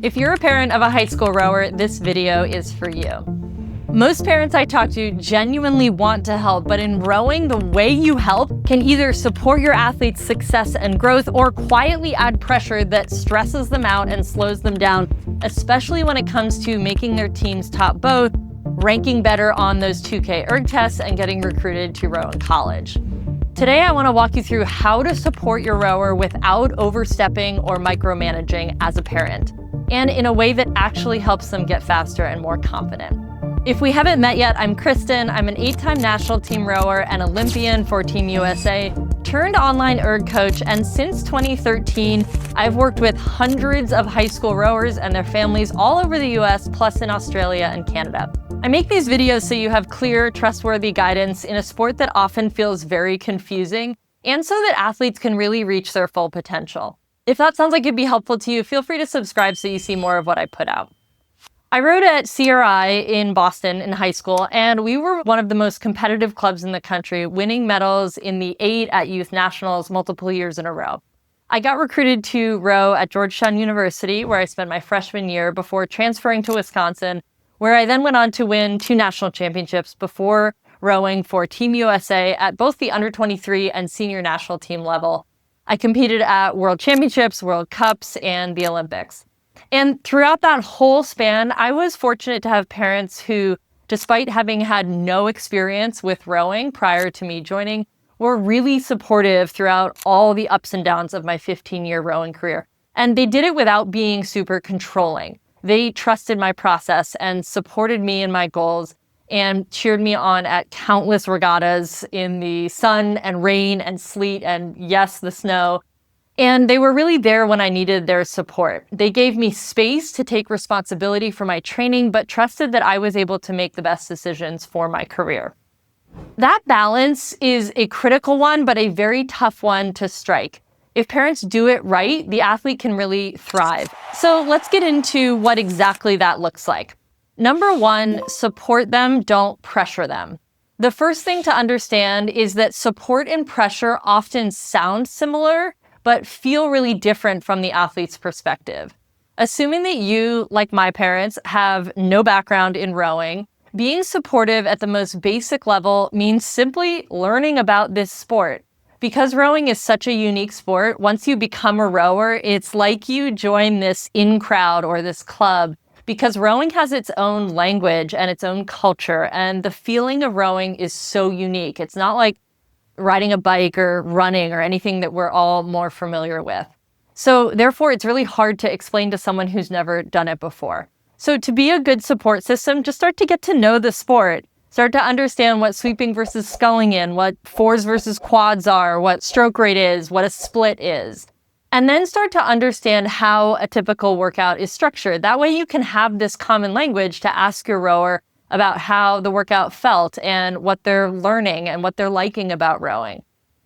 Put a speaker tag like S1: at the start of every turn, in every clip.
S1: If you're a parent of a high school rower, this video is for you. Most parents I talk to genuinely want to help, but in rowing, the way you help can either support your athlete's success and growth or quietly add pressure that stresses them out and slows them down, especially when it comes to making their teams top both, ranking better on those 2K erg tests, and getting recruited to row in college. Today, I want to walk you through how to support your rower without overstepping or micromanaging as a parent, and in a way that actually helps them get faster and more confident. If we haven't met yet, I'm Kristen. I'm an 8-time national team rower and Olympian for Team USA, turned online erg coach, and since 2013, I've worked with hundreds of high school rowers and their families all over the US, plus in Australia and Canada. I make these videos so you have clear, trustworthy guidance in a sport that often feels very confusing, and so that athletes can really reach their full potential. If that sounds like it'd be helpful to you, feel free to subscribe so you see more of what I put out. I rowed at CRI in Boston in high school, and we were one of the most competitive clubs in the country, winning medals in the 8 at youth nationals multiple years in a row. I got recruited to row at Georgetown University, where I spent my freshman year before transferring to Wisconsin, where I then went on to win 2 national championships before rowing for Team USA at both the under-23 and senior national team level. I competed at World Championships, World Cups, and the Olympics. And throughout that whole span, I was fortunate to have parents who, despite having had no experience with rowing prior to me joining, were really supportive throughout all the ups and downs of my 15-year rowing career. And they did it without being super controlling. They trusted my process and supported me in my goals and cheered me on at countless regattas in the sun and rain and sleet and, yes, the snow. And they were really there when I needed their support. They gave me space to take responsibility for my training, but trusted that I was able to make the best decisions for my career. That balance is a critical one, but a very tough one to strike. If parents do it right, the athlete can really thrive. So let's get into what exactly that looks like. Number 1, support them, don't pressure them. The first thing to understand is that support and pressure often sound similar, but feel really different from the athlete's perspective. Assuming that you, like my parents, have no background in rowing, being supportive at the most basic level means simply learning about this sport. Because rowing is such a unique sport, once you become a rower, it's like you join this in-crowd or this club, because rowing has its own language and its own culture, and the feeling of rowing is so unique. It's not like riding a bike or running or anything that we're all more familiar with. So therefore, it's really hard to explain to someone who's never done it before. So to be a good support system, just start to get to know the sport. Start to understand what sweeping versus sculling in, what fours versus quads are, what stroke rate is, what a split is. And then start to understand how a typical workout is structured. That way you can have this common language to ask your rower about how the workout felt and what they're learning and what they're liking about rowing.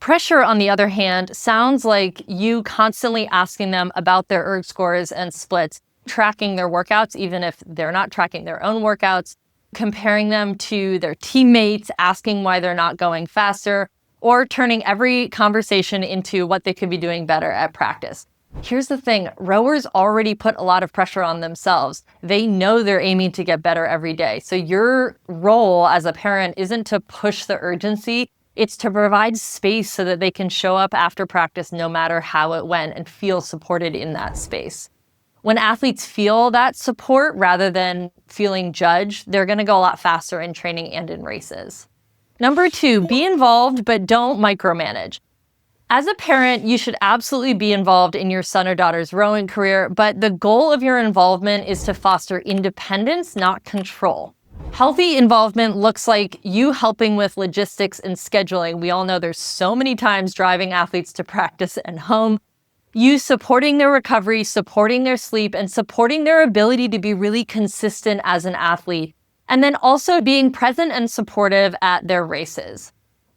S1: Pressure, on the other hand, sounds like you constantly asking them about their erg scores and splits, tracking their workouts, even if they're not tracking their own workouts, comparing them to their teammates, asking why they're not going faster, or turning every conversation into what they could be doing better at practice. Here's the thing, rowers already put a lot of pressure on themselves. They know they're aiming to get better every day. So your role as a parent isn't to push the urgency, it's to provide space so that they can show up after practice no matter how it went and feel supported in that space. When athletes feel that support rather than feeling judged, they're going to go a lot faster in training and in races. Number 2, be involved, but don't micromanage. As a parent, you should absolutely be involved in your son or daughter's rowing career, but the goal of your involvement is to foster independence, not control. Healthy involvement looks like you helping with logistics and scheduling. We all know there's so many times driving athletes to practice and home. You supporting their recovery, supporting their sleep, and supporting their ability to be really consistent as an athlete. And then also being present and supportive at their races.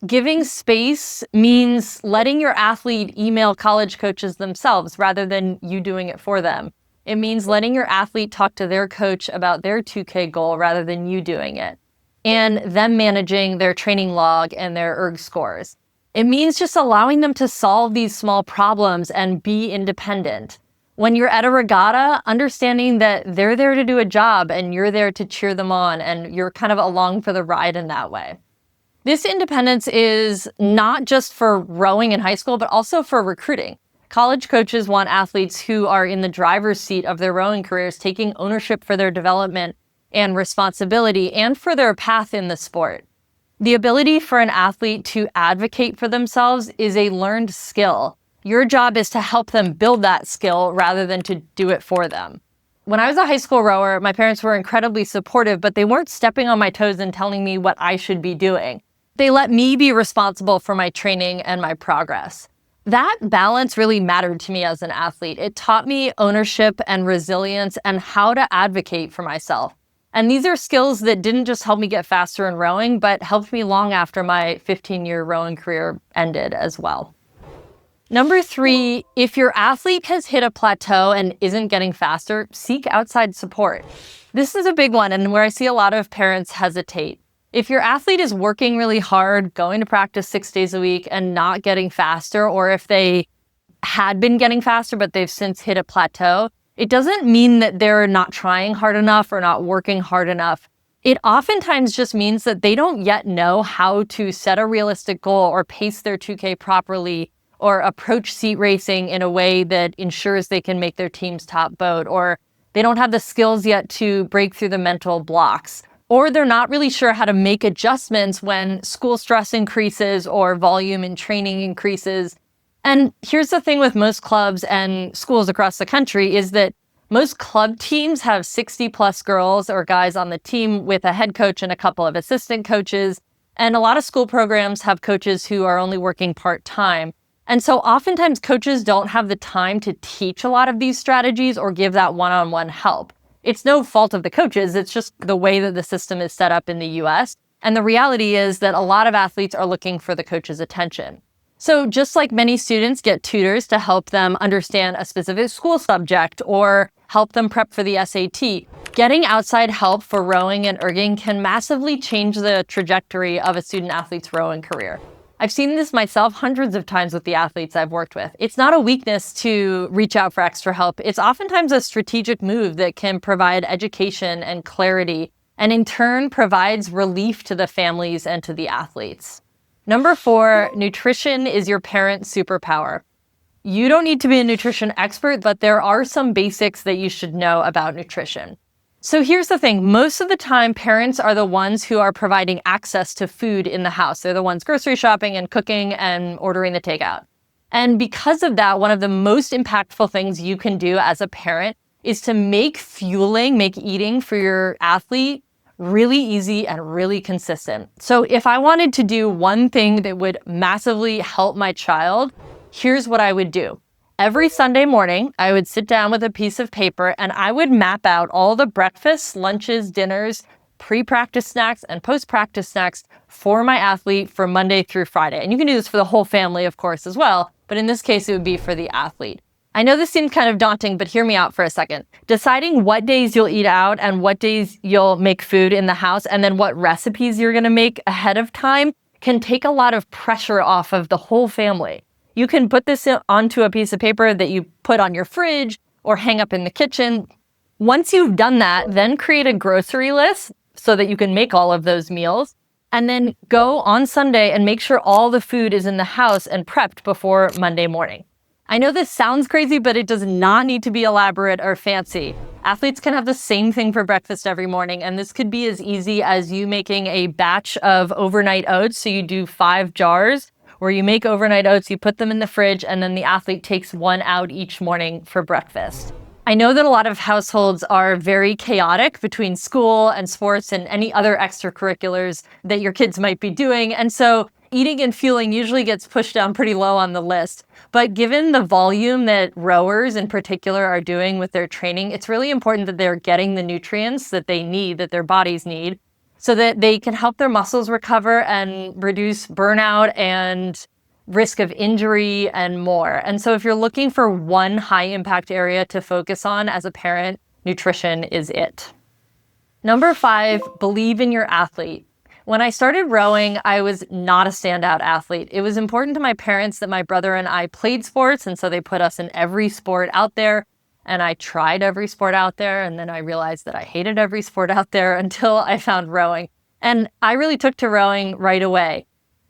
S1: Giving space means letting your athlete email college coaches themselves rather than you doing it for them. It means letting your athlete talk to their coach about their 2K goal rather than you doing it. And them managing their training log and their erg scores. It means just allowing them to solve these small problems and be independent. When you're at a regatta, understanding that they're there to do a job and you're there to cheer them on, and you're kind of along for the ride in that way. This independence is not just for rowing in high school, but also for recruiting. College coaches want athletes who are in the driver's seat of their rowing careers, taking ownership for their development and responsibility and for their path in the sport. The ability for an athlete to advocate for themselves is a learned skill. Your job is to help them build that skill rather than to do it for them. When I was a high school rower, my parents were incredibly supportive, but they weren't stepping on my toes and telling me what I should be doing. They let me be responsible for my training and my progress. That balance really mattered to me as an athlete. It taught me ownership and resilience and how to advocate for myself. And these are skills that didn't just help me get faster in rowing, but helped me long after my 15-year rowing career ended as well. Number 3, if your athlete has hit a plateau and isn't getting faster, seek outside support. This is a big one and where I see a lot of parents hesitate. If your athlete is working really hard, going to practice 6 days a week and not getting faster, or if they had been getting faster but they've since hit a plateau, it doesn't mean that they're not trying hard enough or not working hard enough. It oftentimes just means that they don't yet know how to set a realistic goal or pace their 2K properly or approach seat racing in a way that ensures they can make their team's top boat, or they don't have the skills yet to break through the mental blocks, or they're not really sure how to make adjustments when school stress increases or volume in training increases. And here's the thing with most clubs and schools across the country is that most club teams have 60 plus girls or guys on the team with a head coach and a couple of assistant coaches. And a lot of school programs have coaches who are only working part-time. And so oftentimes coaches don't have the time to teach a lot of these strategies or give that one-on-one help. It's no fault of the coaches, it's just the way that the system is set up in the US. And the reality is that a lot of athletes are looking for the coach's attention. So just like many students get tutors to help them understand a specific school subject or help them prep for the SAT, getting outside help for rowing and erging can massively change the trajectory of a student athlete's rowing career. I've seen this myself hundreds of times with the athletes I've worked with. It's not a weakness to reach out for extra help. It's oftentimes a strategic move that can provide education and clarity, and in turn provides relief to the families and to the athletes. Number 4, nutrition is your parent's superpower. You don't need to be a nutrition expert, but there are some basics that you should know about nutrition. So here's the thing, most of the time, parents are the ones who are providing access to food in the house. They're the ones grocery shopping and cooking and ordering the takeout. And because of that, one of the most impactful things you can do as a parent is to make eating for your athlete really easy and really consistent. So if I wanted to do one thing that would massively help my child, here's what I would do. Every Sunday morning, I would sit down with a piece of paper and I would map out all the breakfasts, lunches, dinners, pre-practice snacks, and post-practice snacks for my athlete for Monday through Friday. And you can do this for the whole family, of course, as well. But in this case, it would be for the athlete. I know this seems kind of daunting, but hear me out for a second. Deciding what days you'll eat out and what days you'll make food in the house, and then what recipes you're going to make ahead of time can take a lot of pressure off of the whole family. You can put this onto a piece of paper that you put on your fridge or hang up in the kitchen. Once you've done that, then create a grocery list so that you can make all of those meals. And then go on Sunday and make sure all the food is in the house and prepped before Monday morning. I know this sounds crazy, but it does not need to be elaborate or fancy. Athletes can have the same thing for breakfast every morning, and this could be as easy as you making a batch of overnight oats. So you do 5 jars where you make overnight oats, you put them in the fridge, and then the athlete takes one out each morning for breakfast. I know that a lot of households are very chaotic between school and sports and any other extracurriculars that your kids might be doing. And so eating and fueling usually gets pushed down pretty low on the list. But given the volume that rowers in particular are doing with their training, it's really important that they're getting the nutrients that they need, that their bodies need, so that they can help their muscles recover and reduce burnout and risk of injury and more. And so if you're looking for one high impact area to focus on as a parent, nutrition is it. Number 5, believe in your athlete. When I started rowing, I was not a standout athlete. It was important to my parents that my brother and I played sports, and so they put us in every sport out there. and I tried every sport out there, and then I realized that I hated every sport out there until I found rowing. And I really took to rowing right away.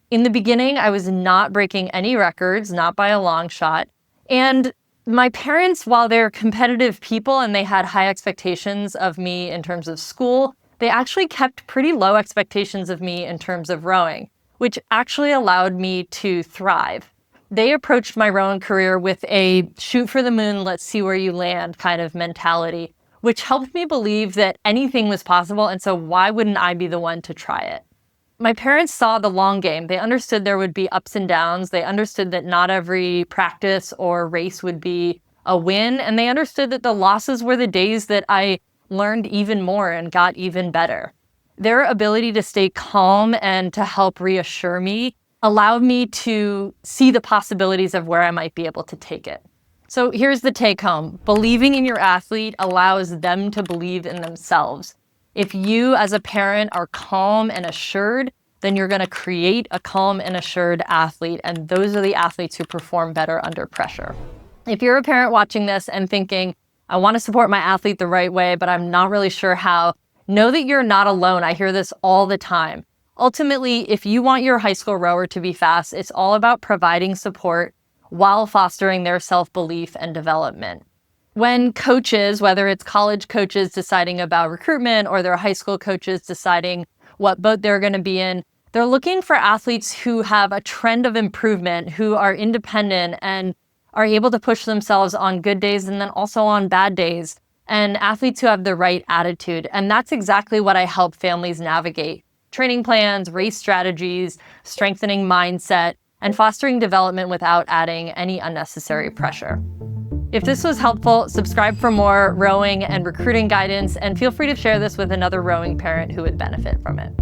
S1: In the beginning, I was not breaking any records, not by a long shot. And my parents, while they're competitive people and they had high expectations of me in terms of school, they actually kept pretty low expectations of me in terms of rowing, which actually allowed me to thrive. They approached my rowing career with a shoot for the moon, let's see where you land kind of mentality, which helped me believe that anything was possible. And so why wouldn't I be the one to try it? My parents saw the long game. They understood there would be ups and downs. They understood that not every practice or race would be a win. And they understood that the losses were the days that I learned even more and got even better. Their ability to stay calm and to help reassure me allowed me to see the possibilities of where I might be able to take it. So here's the take home. Believing in your athlete allows them to believe in themselves. If you as a parent are calm and assured, then you're going to create a calm and assured athlete. And those are the athletes who perform better under pressure. If you're a parent watching this and thinking, I want to support my athlete the right way, but I'm not really sure how, know that you're not alone. I hear this all the time. Ultimately, if you want your high school rower to be fast, it's all about providing support while fostering their self-belief and development. When coaches, whether it's college coaches deciding about recruitment or their high school coaches deciding what boat they're going to be in, they're looking for athletes who have a trend of improvement, who are independent and are able to push themselves on good days and then also on bad days, and athletes who have the right attitude. And that's exactly what I help families navigate. Training plans, race strategies, strengthening mindset, and fostering development without adding any unnecessary pressure. If this was helpful, subscribe for more rowing and recruiting guidance, and feel free to share this with another rowing parent who would benefit from it.